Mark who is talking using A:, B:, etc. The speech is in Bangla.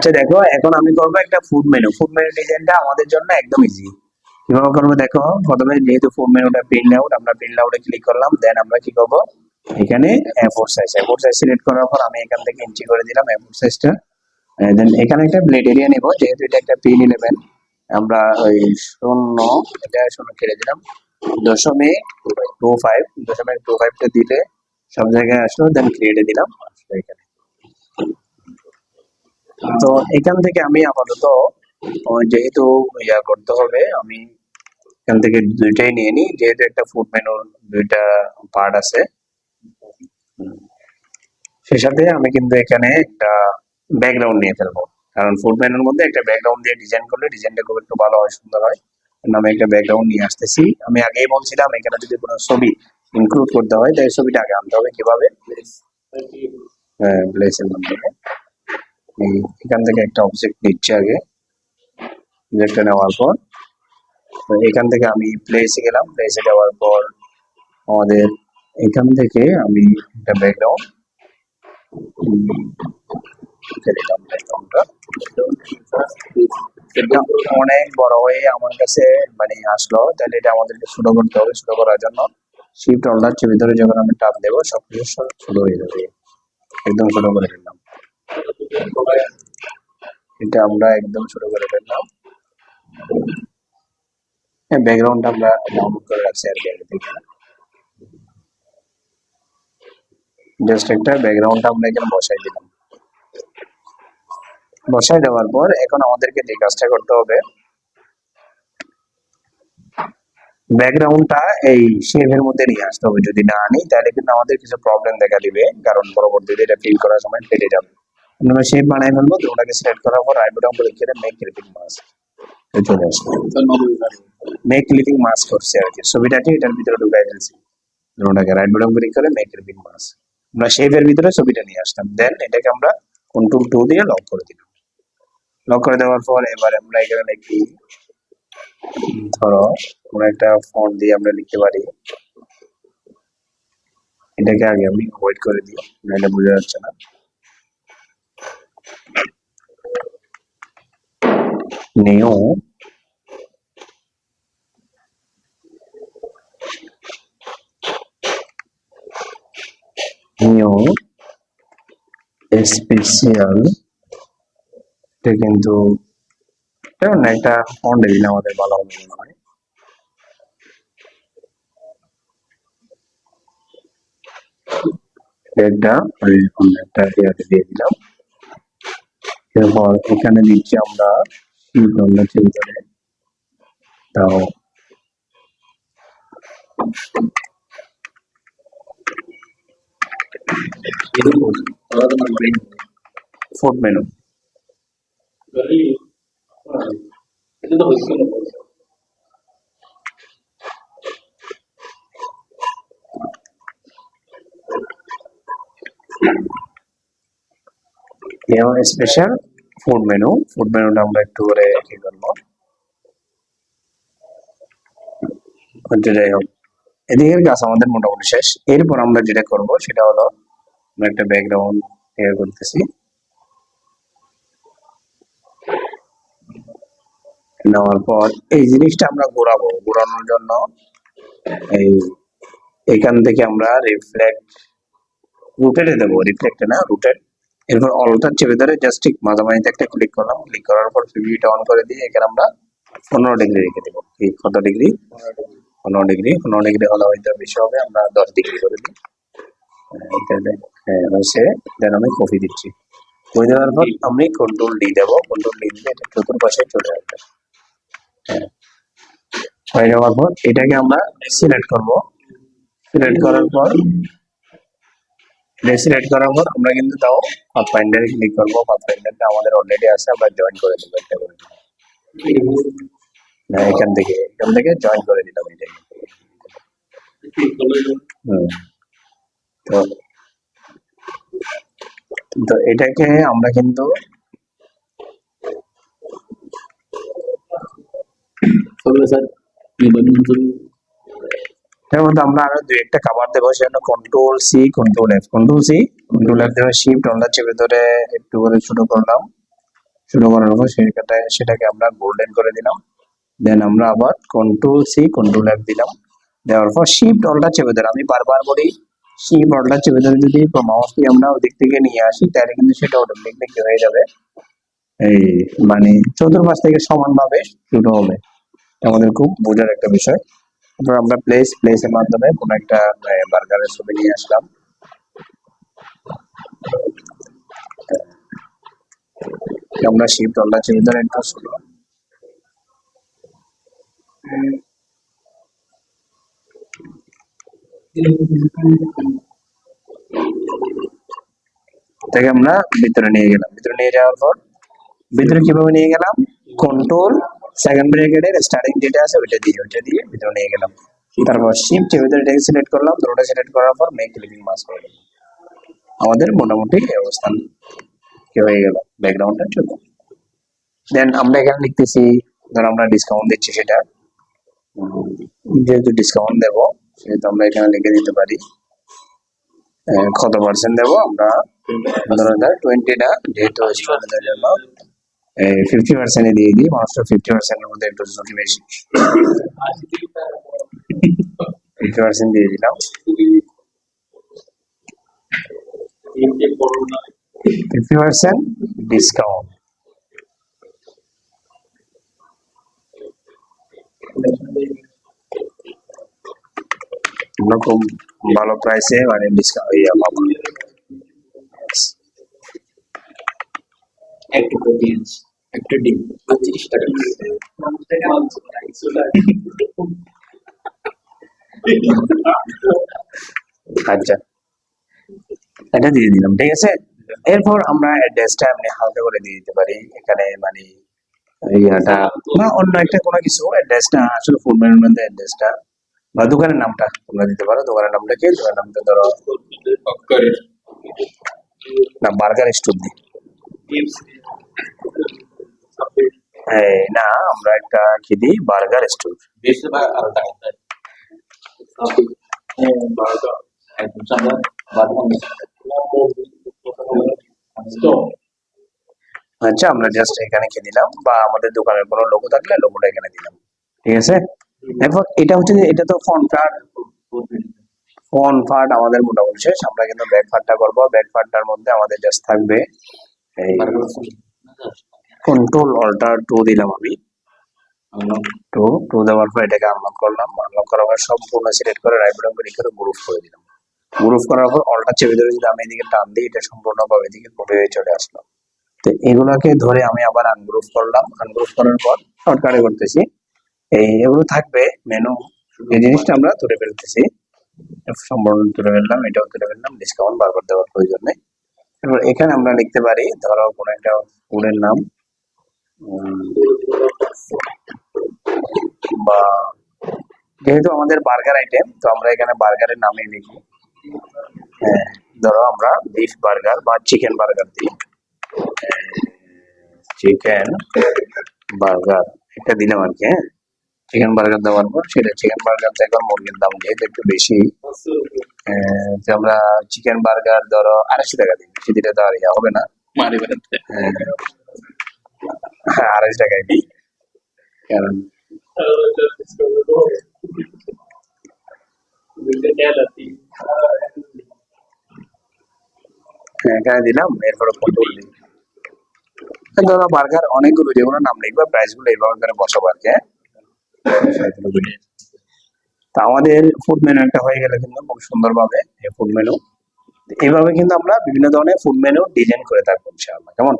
A: আচ্ছা দেখো, এখন আমি করবো একটা ফুড মেনু। ফুড মেনু ডিজাইনটা আমাদের জন্য একদম ইজি। কিভাবে করবো দেখো, প্রথমে যেহেতু ফুড মেনুটা প্রিন্ট আউট, আমরা প্রিন্ট আউটে ক্লিক করলাম। দেন আমরা কি করবো, এখানে এ4 সাইজ সিলেক্ট করার পর আমি এখান থেকে ইঞ্চি করে দিলাম এ4 সাইজটা। দেন এখানে একটা ব্লেড এরিয়া নেব, যেহেতু এটা একটা P11, আমরা ওই 0, এটা 0 কেটে দিলাম, 0.25টা দিলে সব জায়গায় আসলো। দেন ক্রিয়েটে দিলাম, আসলো এখানে। তো এখান থেকে আমি আপাতত যেহেতু করতে হবে, আমি এখান থেকে দুইটাই নিয়ে নিই, যেহেতু একটা ফুড মেনুর দুইটা পার্ট আছে। সে সাথে আমি কিন্তু এখানে একটা ব্যাকগ্রাউন্ড নিয়ে ফেলবো, কারণ ফুড মেনুর মধ্যে একটা ব্যাকগ্রাউন্ড দিয়ে ডিজাইন করলে ডিজাইনটা খুব একটু ভালো হয়, সুন্দর হয়। আমি একটা ব্যাকগ্রাউন্ড নিয়ে আসতেছি। আমি আগেই বলছিলাম এখানে যদি কোনো ছবি ইনক্লুড করতে হয়, তাই ছবিটা আগে আনতে হবে। কিভাবে? প্লেসের মাধ্যমে। এখান থেকে একটা অবজেক্ট নিচ্ছে আগে, অবজেক্টটা নেওয়ার পর এখান থেকে আমি প্লেসে গেলাম। প্লেসে যাওয়ার পর আমাদের এখান থেকে আমি একটা ব্যাকগ্রাউন্ড অনেক বড় হয়ে আমার কাছে মানে আসলো, তাহলে এটা আমাদেরকে ছোট করতে হবে। ছোট করার জন্য শিফট অল্টার চেপে ধরে যখন আমি টাপ দেবো, সবকিছু ছোট হয়ে যাবে। একদম ছোট করে ফেললাম, এটা আমরা একদম ছোট করে ফেললাম। ব্যাকগ্রাউন্ডটা আমরা ডাউনলোড করে রাখছি আর কি আগে থেকে। জাস্ট একটা ব্যাকগ্রাউন্ডটা আমরা এখানে বসাই দিলাম। বসাই দেওয়ার পর এখন আমাদেরকে যে কাজটা করতে হবে, ব্যাকগ্রাউন্ডটা এই শেপের মধ্যে নিয়ে আসতে হবে। যদি না আনি তাহলে কিন্তু আমাদের কিছু প্রবলেম দেখা দিবে, কারণ পরবর্তীতে এটা ফিল করার সময় ফেটে যাবে। আমরা শেপ বানাই ফেলবো। তো ওটাকে সিলেক্ট করার পর রাইট বাটন ক্লিক করে মেক ক্লিপিং মাস্ক চলে আসবে। মেক ক্লিপিং মাস্ক করছে আর কি, ছবিটাকে এটার ভিতরে ঢুকাই ফেলছি। ওটাকে রাইট বাটন ক্লিক করে মেক ক্লিপিং মাস্ক, আমরা শেপের ভিতরে ছবিটা নিয়ে আসলাম। দেন এটাকে আমরা কন্ট্রোল 2 দিয়ে লক করে দিলাম। লক করে দেওয়ার পর এবার আমরা এখানে লিখি, ধরো কোনো একটা ফন্ট দিয়ে আমরা লিখতে পারি। এটাকে আগে আমি হোয়াইট করে দিই, নাহলে বোঝা যাচ্ছে না। নিউ নিউ স্পেশাল, এটা কিন্তু না, একটা ফন্ট দিলে আমাদের ভালো হবে মনে হয়। একটা ইয়াতে দিয়ে দিলাম। এরপর এখানে নিচে আমরা ভিতরে তাও ফুড মেনু স্পেশাল ফুড মেনুটা আমরা একটু করে কি করবো, যাই হোক এদিকের কাজ আমাদের মোটামুটি শেষ। এরপর আমরা যেটা করব সেটা হলো, আমরা একটা ব্যাকগ্রাউন্ড তৈরি করতেছি। নেওয়ার পর এই জিনিসটা আমরা ঘোরাবো। ঘোরানোর জন্য এই এখান থেকে আমরা রুটেটে দেবো, রিফ্লেক্টে না, রুটেট। এরপর অল্টার চেপে ধরে জাস্ট ঠিক মাঝামাঝিতে একটা ক্লিক করলাম। ক্লিক করার পর প্রিভিউটা অন করে দিয়ে এখানে আমরা 15 ডিগ্রি রেখে দেবো। এই কত ডিগ্রি? 15 ডিগ্রি। 15 ডিগ্রি হলে হয়তো বেশি হবে, আমরা 10 ডিগ্রি করে দিই। হয়েছে। দেন আমি কপি দিচ্ছি। কপি দেওয়ার পর আমি কন্ট্রোল ডি দেবো। কন্ট্রোল ডি দিলে এটা চতুর্পাশে চলে আসবে। হয়ে যাওয়ার পর এটাকে আমরা সিলেক্ট করবো। সিলেক্ট করার পর আমরা কিন্তু তাও পাথফাইন্ডারে ক্লিক করবো। পাথফাইন্ডারটা আমাদের অলরেডি আছে, আমরা জয়েন করে দেবো একটা করে। এখান থেকে জয়েন করে দিলাম এটাকে। তো এটাকে আমরা কিন্তু এর মধ্যে আমরা আরো দুই একটা খাবার দেবো, সেজন্য কন্ট্রোল সি কন্ট্রোল এফ দেওয়া, শিফট অল্টার চেপে ধরে একটু করে ছোট করলাম। শুরু করার পর সেটাকে আমরা গোল্ডেন করে দিলাম। দেন আমরা আবার কন্ট্রোল সি কন্ট্রোল এফ দিলাম। দেওয়ার পর শিফট অল্টা চেপে ধরে, আমি বারবার বলি শিফট অল্টা চেপে ধরে যদি মাউস দিয়ে আমরা ওদিক থেকে নিয়ে আসি তাহলে কিন্তু সেটা অটোমেটিকলি কি হয়ে যাবে, এই মানে চতুর্পাশ থেকে সমানভাবে শুরু হবে। আমাদের খুব বোঝার একটা বিষয়। তারপর আমরা প্লেসের মাধ্যমে কোনো একটা বার্গারের ছবি নিয়ে আসলাম। আমরা শিফট অল্টা চেপে ধরে একটু শুরু থেকে আমরা ভিতরে নিয়ে গেলাম। ভিতরে নিয়ে যাওয়ার পর ভিতরে কিভাবে নিয়ে গেলাম, কন্ট্রোল সেকেন্ড ব্র্যাকেটের স্টার্টিং যেটা আছে ওইটা দিয়ে ভিতরে নিয়ে গেলাম। তারপর শিফট চেপে ধরে এটাকে সিলেক্ট করলাম, দুটোটা সিলেক্ট করার পর মেক ক্লিপিং মাস্ক করে দিলাম। আমাদের মোটামুটি এই অবস্থান কি হয়ে গেল, ব্যাকগ্রাউন্ডটা চলে। দেন আমরা এখানে লিখতেছি, ধর আমরা ডিসকাউন্ট দিচ্ছি, সেটা যেহেতু ডিসকাউন্ট দেবো সেহেতু আমরা এখানে লিখে দিতে পারি কত পার্সেন্ট দেবো আমরা, ধরো 20টা, যেহেতু স্টুডেন্টদের জন্য 50% দিয়ে দিই, মানুষটা 50% মধ্যে একটু ঝুঁকি বেশি, 50% দিয়ে দিলাম। 50% ডিসকাউন্ট। আমরা খুব ভালো প্রাইসে মানে ডিসকাউন্ট পাবো।
B: একটু প্রোটিন, একটু ডিম, 25 টাকা।
A: আচ্ছা, এটা দিয়ে দিলাম, ঠিক আছে। এরপর আমরা অ্যাড্রেসটা এমনি হালকা করে দিয়ে দিতে পারি এখানে, মানে ইয়াটা বা অন্য একটা কোনো কিছু অ্যাড্রেসটা, আসলে ফুড মেনুর মধ্যে অ্যাড্রেসটা বা দোকানের নামটা তোমরা দিতে পারো। দোকানের নামটা কি, দোকানের নামটা ধরো না বার্গার স্টোর দিই, না আমরা একটা কি দিই, বার্গার স্টোর। আচ্ছা, আমরা জাস্ট এখানে কি দিলাম, বা আমাদের দোকানের কোনো লোগো থাকলে লোগোটা এখানে দিলাম, ঠিক আছে। এরপর এটা হচ্ছে যে এটা তো ফ্রন্ট পার্ট আমাদের মোটামুটি শেষ। আমরা কিন্তু ব্যাক পার্টটা করবো। ব্যাক পার্টটার মধ্যে আমাদের জাস্ট থাকবে এই কন্ট্রোল অল্টার 2 দিলাম আমি, টু দেওয়ার পর এটাকে আনলক করলাম। আনলক করার পর সম্পূর্ণ সিলেক্ট করে রাইট বাটন ক্লিক করে গ্রুপ করে দিলাম। গ্রুপ করার পর অল্টার চেপে ধরে যদি আমি এদিকে টান দিই, এটা সম্পূর্ণভাবে এদিকে কপি হয়ে চলে আসলো। তো এগুলোকে ধরে আমি আবার আনগ্রুপ করলাম। আনগ্রুপ করার পর শর্টকাটে করতেছি, এগুলো থাকবে মেনু, এই জিনিসটা আমরা তুলে ফেলতেছি, সম্পূর্ণ তুলে ফেললাম, এটাও তুলে ফেললাম, ডিসকাউন্ট বারবার দেওয়ার প্রয়োজন নেই। এরপর এখানে আমরা লিখতে পারি ধরো কোনো একটা ফুডের নাম, বা যেহেতু আমাদের বার্গার আইটেম তো আমরা এখানে বার্গারের নামে লিখি, ধরো আমরা বিফ বার্গার বা চিকেন বার্গার দিই, চিকেন বার্গার এটা দিলাম আর কি। চিকেন বার্গার দেওয়ার পর সেটা চিকেন বার্গার থেকে মুরগির দাম যেহেতু একটু বেশি, যে আমরা চিকেন বার্গার ধরো 250 টাকা দিই, বেশি দিলে তো আর ইয়া হবে না, 250 টাকায় দিই, কারণ এখানে দিলাম। এরপরে কন্ট্রোল দিই, ধরো বার্গার অনেকগুলো যেগুলো নাম লিখবে প্রাইস গুলো এইভাবে করে বসাবো আর কি। তা আমাদের ফুড মেনু একটা হয়ে গেলে কিন্তু খুব সুন্দরভাবে এই ফুড মেনু, এইভাবে কিন্তু আমরা বিভিন্ন ধরনের ফুড মেনু ডিজাইন করে থাকবো ইনশাআল্লাহ। কেমন?